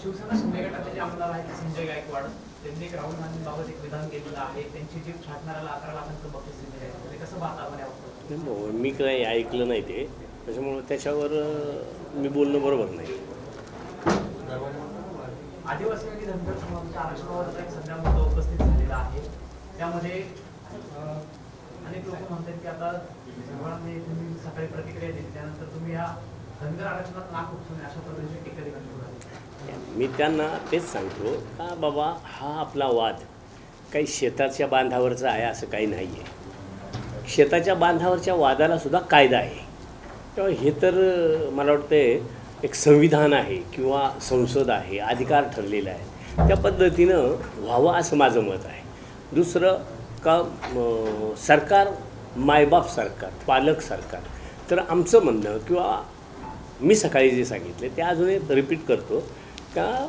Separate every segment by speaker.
Speaker 1: शिवसेना शिंदे गटाचे जे आमदार आहेत संजय गायकवाड त्यांनी एक राहुल गांधींबाबत एक विधान केलेलं आहे, त्यांची जीप छाटणाऱ्याला 11 लाखांचं बक्षीस दिलेलं आहे. ते कसं पाहता आपण यावर?
Speaker 2: मी काही ऐकलं नाही ते, त्याच्यामुळे त्याच्यावर मी बोलणं बरोबर नाही.
Speaker 1: आदिवासी आणि धनगर समाजाच्या आरक्षणावर एक सध्या मुद्दा उपस्थित झालेला आहे. त्यामध्ये अनेक लोक म्हणतात की आता तुम्ही सकाळी प्रतिक्रिया दिली त्यानंतर तुम्ही या धनगर आरक्षणात नाक उपसून अशा पद्धतीची टीका देखील.
Speaker 2: मी त्यांना तेच सांगतो का बाबा, हा आपला वाद काही शेताच्या बांधावरचा आहे असं काही नाही आहे. शेताच्या बांधावरच्या वादाला सुद्धा कायदा आहे. तेव्हा हे तर मला वाटतं एक संविधान आहे किंवा संसद आहे, अधिकार ठरलेला आहे, त्या पद्धतीनं व्हावं असं माझं मत आहे. दुसरं का सरकार मायबाप सरकार, पालक सरकार, तर आमचं म्हणणं किंवा मी सकाळी जे सांगितले ते अजून एक रिपीट करतो का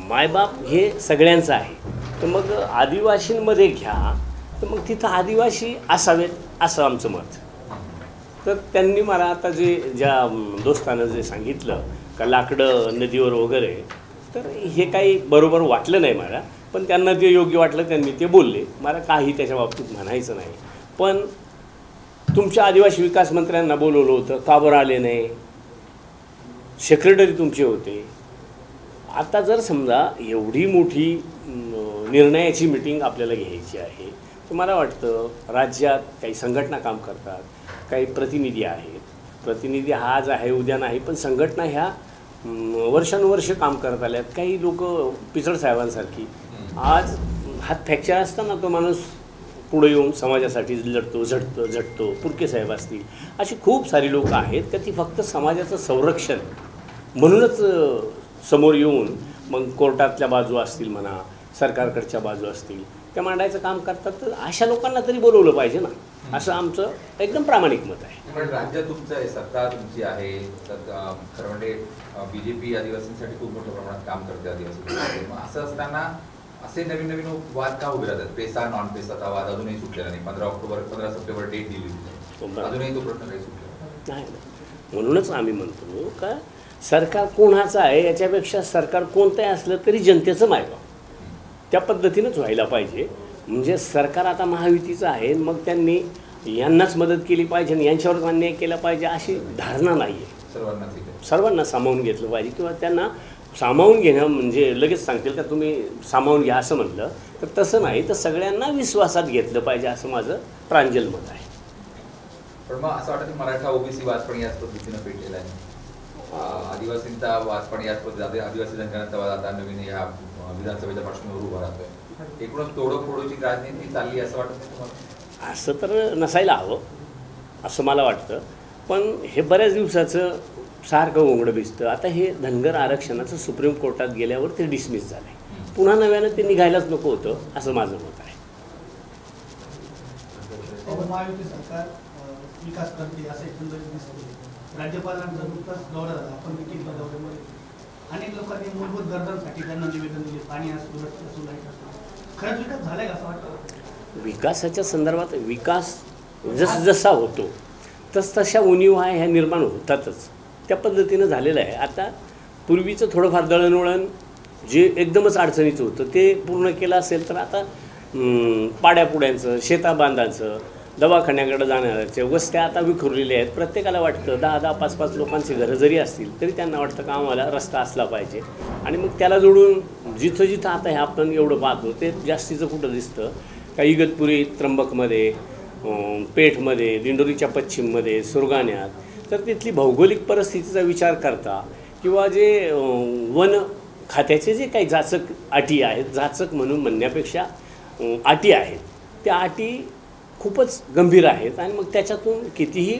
Speaker 2: मायबाप हे सगळ्यांचं आहे. तर मग आदिवासींमध्ये घ्या तर मग तिथं आदिवासी असावेत असं आमचं मत. तर त्यांनी मला आता ज्या दोस्तानं जे सांगितलं का लाकडं नदीवर वगैरे, तर हे काही बरोबर वाटलं नाही मला, पण त्यांना जे योग्य वाटलं त्यांनी ते बोलले. मला काही त्याच्या बाबतीत म्हणायचं नाही. पण तुमच्या आदिवासी विकास मंत्र्यांना बोलवलं होतं, का बरं आले नाही? सेक्रेटरी तुमचे होते. आता जर समजा एवढी मोठी निर्णयाची मीटिंग आपल्याला घ्यायची आहे, तर मला वाटतं राज्यात काही संघटना काम करतात, काही प्रतिनिधी आहेत. प्रतिनिधी हा आज आहे उद्या नाही, पण संघटना ह्या वर्षानुवर्ष काम करत आल्यात. काही लोक पिचड साहेबांसारखी आज हात फ्रॅक्चर असताना तो माणूस पुढे येऊन समाजासाठी लढतो, झटतो. पुरके साहेब असतील, अशी खूप सारी लोक आहेत का ती फक्त समाजाचं संरक्षण म्हणूनच समोर येऊन मग कोर्टातल्या बाजू असतील म्हणा, सरकारकडच्या बाजू असतील, त्या मांडायचं काम करतात. तर अशा लोकांना तरी बोलवलं पाहिजे ना, असं आमचं एकदम प्रामाणिक मत आहे.
Speaker 3: पण राज्य तुमचं आहे, सरकार तुमची आहे, तर खरं म्हणजे BJP आदिवासींसाठी खूप मोठ्या प्रमाणात काम करते आदिवासी. मग असं असताना असे नवीन नवीन वाद का उभे राहतात? पेसा नॉन पेसाचा वाद अजूनही सुटलेला नाही. 15 सप्टेंबर डेट दिली होती, अजूनही तो प्रश्न काही सुटलेला
Speaker 2: नाही. म्हणूनच आम्ही म्हणतो का सरकार कोणाचं आहे याच्यापेक्षा सरकार कोणतंही असलं तरी जनतेचं मायबाप, त्या पद्धतीनंच व्हायला पाहिजे. म्हणजे सरकार आता महायुतीचं आहे, मग त्यांनी यांनाच मदत केली पाहिजे आणि यांच्यावरच अन्याय केला पाहिजे अशी धारणा नाही आहे. सर्वांना सामावून घेतलं पाहिजे. किंवा त्यांना सामावून घेणं म्हणजे लगेच सांगतील का तुम्ही सामावून घ्या असं म्हणलं तर तसं नाही, तर सगळ्यांना विश्वासात घेतलं पाहिजे असं माझं प्रांजल मत आहे.
Speaker 3: पण मग असं वाटतं की मराठा ओबीसी वाद पण याच पद्धतीनं पेटलेला आहे. आदिवासींचा वाद पण याच पद्धतीने, आदिवासी जनगणनेचा वाद आता नवीन या विधानसभेच्या पार्श्वभूमीवर उभा राहतोय. एकूणच तोडफोडीची राजनीती चालली असं वाटत नाही तुम्हाला?
Speaker 2: असं तर नसायला हवं असं मला वाटतं. पण हे बऱ्याच दिवसाचं सारखं ओंगडं भिजतं. आता हे धनगर आरक्षणाचं सुप्रीम कोर्टात गेल्यावर ते डिसमिस झालं आहे. पुन्हा नव्यानं ते निघायलाच नको होतं असं माझं मत आहे.
Speaker 4: महायुती सरकार विकास करते असं एकंदरीत दिसते. राज्यपालांचा नुकताच दौरा झाला, आपण देखील दौऱ्यामध्ये अनेक लोकांनी मूलभूत गरजांसाठी त्यांना निवेदन दिले, पाणी असो, रस्ते असो, लाईट असो. खरंच विकास झालाय का असं वाटतं?
Speaker 2: विकासाच्या संदर्भात विकास जसा होतो तशा उणीवा ह्या निर्माण होतातच, त्या पद्धतीनं झालेलं आहे. आता पूर्वीचं थोडंफार दळणवळण जे एकदमच अडचणीचं होतं ते पूर्ण केलं असेल तर आता पाड्यापुड्यांचं, शेताबांधांचं, दवाखान्याकडे जाणाऱ्याचे वस्त्या आता विखुरलेल्या आहेत. प्रत्येकाला वाटतं 10-10, 5-5 लोकांची घरं जरी असतील तरी त्यांना वाटतं का आम्हाला रस्ता असला पाहिजे. आणि मग त्याला जोडून जिथं जिथं आता हे आपण एवढं पाहतो ते जास्तीचं कुठं दिसतं का इगतपुरी, त्र्यंबकमध्ये, पेठमध्ये, दिंडोरीच्या पश्चिममध्ये, सुरगाण्यात. तर तिथली भौगोलिक परिस्थितीचा विचार करता किंवा जे वन खात्याचे जे काही जाचक अटी आहेत, जाचक म्हणून म्हणण्यापेक्षा अटी आहेत, त्या अटी खूपच गंभीर आहेत. आणि मग त्याच्यातून कितीही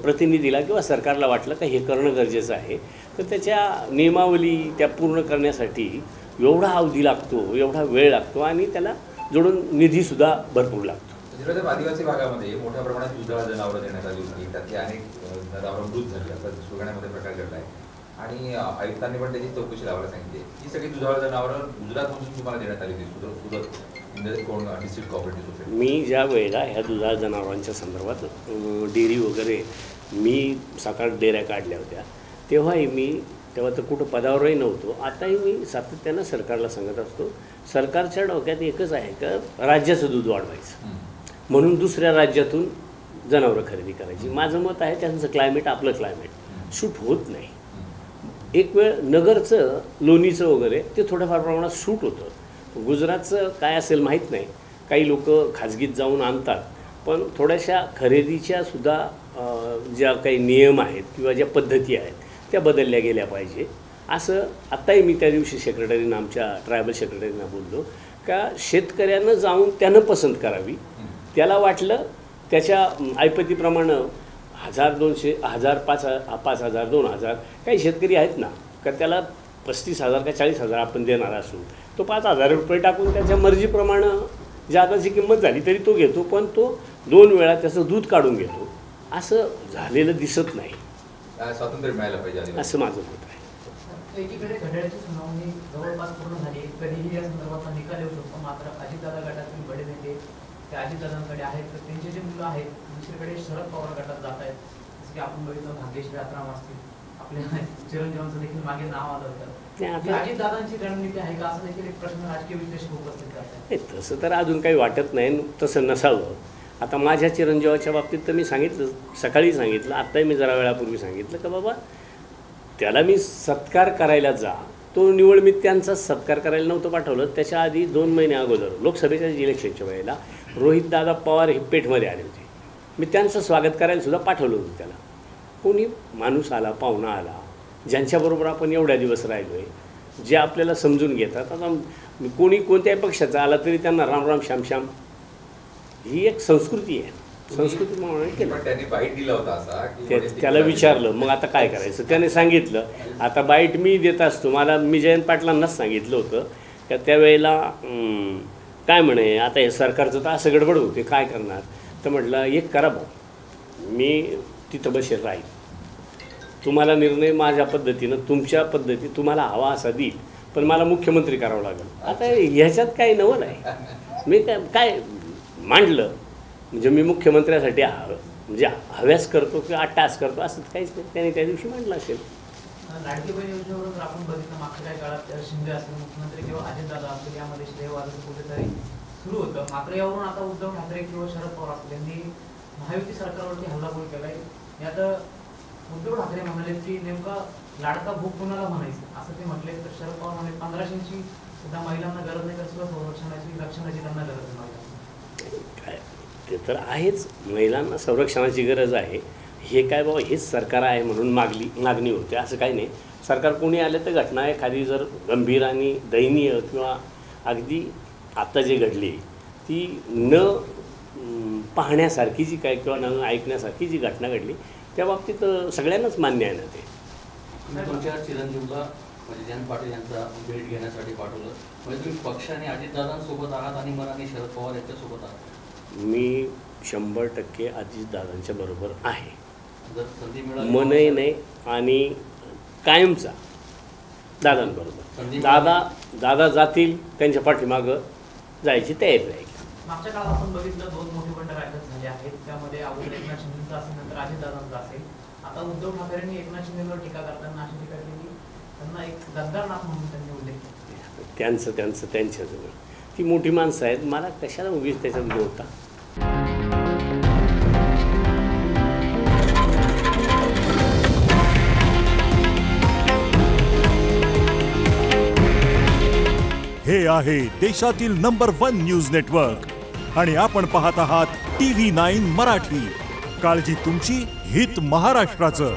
Speaker 2: प्रतिनिधीला किंवा सरकारला वाटलं का हे करणं गरजेचं आहे तर त्याच्या नियमावली त्या पूर्ण करण्यासाठी एवढा अवधी लागतो, एवढा वेळ लागतो आणि त्याला जोडून निधीसुद्धा भरपूर लागतो.
Speaker 3: आदिवासी भागामध्ये मोठ्या प्रमाणात दुधाळ जनावरं देण्यात आली होती, त्यातली अनेक जनावरं मृत झाली. आता सुरगाण्यामध्ये प्रकार घडला आहे आणि आयुक्तांनी पण त्याची चौकशी लावायला सांगितली. ही सगळी दुधाळ जनावरं गुजरातमधून तुम्हाला देण्यात आली होती, सुरत कोण डिस्ट्रिक्ट कोऑपरेटिव्ह सोसायटी.
Speaker 2: मी ज्या वेळेला ह्या दुधाळ जनावरांच्या संदर्भात डेअरी वगैरे मी 7-8 डेऱ्या काढल्या होत्या, तेव्हाही मी तेव्हा तर कुठं पदावरही नव्हतो. आताही मी सातत्यानं सरकारला सांगत असतो, सरकारच्या डोक्यात एकच आहे का राज्याचं दूध वाढवायचं, म्हणून दुसऱ्या राज्यातून जनावरं खरेदी करायची. माझं मत आहे त्यांचं क्लायमेट आपलं क्लायमेट सूट होत नाही. एक वेळ नगरचं लोणीचं वगैरे ते थोड्याफार प्रमाणात सूट होतं. गुजरातचं काय असेल माहीत नाही, काही लोक खाजगीत जाऊन आणतात, पण थोड्याशा खरेदीच्या सुद्धा ज्या काही नियम आहेत किंवा ज्या पद्धती आहेत त्या बदलल्या गेल्या पाहिजे. असं आत्ताही मी त्या दिवशी सेक्रेटरींना, आमच्या ट्रायबल सेक्रेटरींना बोललो का शेतकऱ्यानं जाऊन त्यानं पसंत करावी. त्याला वाटलं त्याच्या ऐपतीप्रमाणे 1000, 200, 1000, 5,000, 2,000 काही शेतकरी आहेत ना का त्याला 35,000 का 40,000 आपण देणार असू, तो 5,000 रुपये टाकून त्याच्या मर्जीप्रमाणे जादाची किंमत झाली तरी तो घेतो, पण तो 2 वेळा त्याचं दूध काढून घेतो. असं झालेलं दिसत नाही.
Speaker 3: स्वातंत्र्य मिळायला पाहिजे
Speaker 2: असं माझं मत आहे.
Speaker 1: एकीकडे घड्याळाची सुनावणी जवळपास पूर्ण झाली, कधीही या संदर्भात निकाल येऊ शकतो. मात्र अजितदादा गटातील बडे नेते ते अजितदादांकडे आहेत, तर त्यांचे जे मुलं आहेत दुसरीकडे शरद पवार गटात जात आहेत. जसं की आपण बघितलं भाग्यश्री रात्राम असतील, आपल्या चिरंजीवांचं देखील मागे नाव आलं होतं. अजितदादांची रणनीती आहे का, असं देखील एक प्रश्न राजकीय विश्लेषक उपस्थित करतात.
Speaker 2: तसं तर अजून काही वाटत नाही, तसं नसावं. आता माझ्या चिरंजीवाच्या बाबतीत तर मी सांगितलं, सकाळी सांगितलं, आत्ताही मी जरा वेळापूर्वी सांगितलं का बाबा त्याला मी सत्कार करायला जा, तो निवड मी त्यांचा सत्कार करायला नव्हतं पाठवलं. त्याच्या आधी 2 महिने अगोदर लोकसभेच्या इलेक्शनच्या वेळेला रोहितदादा पवार हे पेठमध्ये आले होते. मी त्यांचं स्वागत करायला सुद्धा पाठवलं होतं त्याला. कोणी माणूस आला, पाहुणा आला, ज्यांच्याबरोबर आपण एवढ्या दिवस राहिलो आहे, जे आपल्याला समजून घेतात. आता कोणी कोणत्याही पक्षाचा आला तरी त्यांना राम राम श्याम श्याम ही एक संस्कृती आहे. संस्कृती म्हणून केलं.
Speaker 3: त्यांनी बाईट दिला होता असा की
Speaker 2: त्याला विचारलं मग आता काय करायचं, त्याने सांगितलं. आता बाईट मी देत असतो, मी जयंत पाटलांनाच सांगितलं होतं का त्यावेळेला काय म्हणे आता हे सरकारचं तर असं गडबड होते काय करणार, तर म्हटलं एक करा भाऊ, मी तिथं बसेल राहील, तुम्हाला निर्णय माझ्या पद्धतीनं तुमच्या पद्धती तुम्हाला हवा असा देईल, पण मला मुख्यमंत्री करावं लागेल. आता ह्याच्यात काही नवल आहे. मी काय मांडलं म्हणजे मी मुख्यमंत्र्यासाठी म्हणजे हव्यास करतो किंवा टास करतो असं काहीच नाही. त्याने त्या दिवशी मांडलं असेल.
Speaker 1: लाडकी बहीण योजनेवरून जर आपण बघितलं मागच्या काही काळात शिंदे असतील मुख्यमंत्री किंवा अजितदादा असतील यामध्ये श्रेयवादाचं कुठेतरी सुरू होतं. मात्र यावरून आता उद्धव ठाकरे किंवा शरद पवार असतील यांनी महायुती सरकारवरती हल्लाबोल केलाय. यात उद्धव ठाकरे म्हणाले की नेमका लाडका भूक कुणाला म्हणायचं असं ते म्हटले, तर शरद पवार म्हणाले 1500ची सुद्धा महिलांना गरज नाही, तर संरक्षणाची रक्षणाची त्यांना गरज नाही.
Speaker 2: काय ते तर आहेच, महिलांना संरक्षणाची गरज आहे. हे काय बाबा हेच सरकार आहे म्हणून मागणी होते असं काही नाही. सरकार कोणी आले तर घटना एखादी जर गंभीर आणि दयनीय किंवा अगदी आत्ता जे घडली ती न पाहण्यासारखी जी काय किंवा न ऐकण्यासारखी जी घटना घडली त्या बाबतीत सगळ्यांनाच मान्य आहे ना ते.
Speaker 5: तुमच्या चिरंजीवला म्हणजे जयंत पाटील यांचा भेट घेण्यासाठी पाठवलं, म्हणजे तुम्ही पक्षाने अजितदादांसोबत आहात आणि मनाने शरद पवार यांच्यासोबत आहात?
Speaker 2: मी 100% अजितदादांच्या बरोबर आहे.
Speaker 5: जर संधी मिळाली
Speaker 2: मनही नाही आणि कायमचा दादांबरोबर. दादा जातील त्यांच्या पाठीमागं जायची तयारी राहील.
Speaker 1: मागच्या काळात आपण बघितलं 2 मोठे बंड राज्यात झाले आहेत. त्यामध्ये अगोदर एकनाथ शिंदेचा असेल, नंतर अजितदादांचा असेल. आता उद्धव ठाकरेंनी एकनाथ शिंदेवर टीका करताना अशी टीका केली त्यांना एक गद्दारनाथ म्हणून त्यांनी उल्लेख केला.
Speaker 2: त्यांच्याजवळ ती मोठी माणसं आहेत, मला कशाला उगीच त्याच्यात होता.
Speaker 6: हे आहे देशातील नंबर 1 न्यूज नेटवर्क आणि आपण पाहत आहात TV9 मराठी. काळजी तुमची, हित महाराष्ट्राचं.